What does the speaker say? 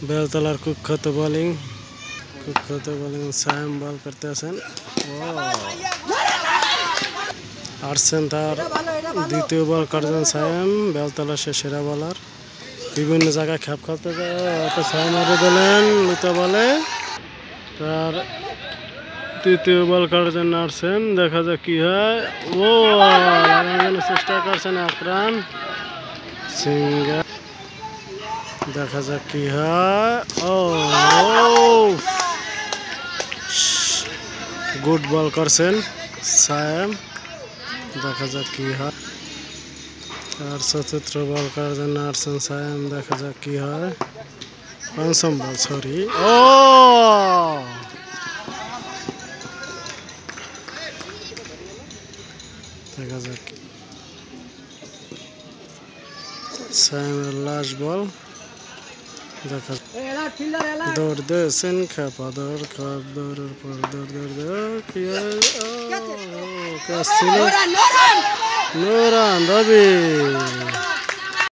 बेलतलार कुख्यात बॉलिंग सायम बल करते आছেন आर्सेन तार द्वितीय बल करছেন सायम बेलतला से सेरा बलार विभिन्न जगह खेप खेलते तो छय मारे दिलेन लुता बले तार तृतीय बल करছেন आर्सेन देखा जाक कि হয় ও লাগানোর চেষ্টা করছেন আকরাম সিঙ্গার দেখা যাক কি হয় ও गुड बल करছেন सायम দেখা যাক কি হয় আর চতুর্থ বল করছেন আর্সেন সায়ম দেখা যাক কি হয় পঞ্চম বল সরি ও দেখা যাক সায়মের লাস্ট বল দেখা দৌড় দিয়েছেন খেপা দৌড়ের পর দৌড় কি নো রান রবি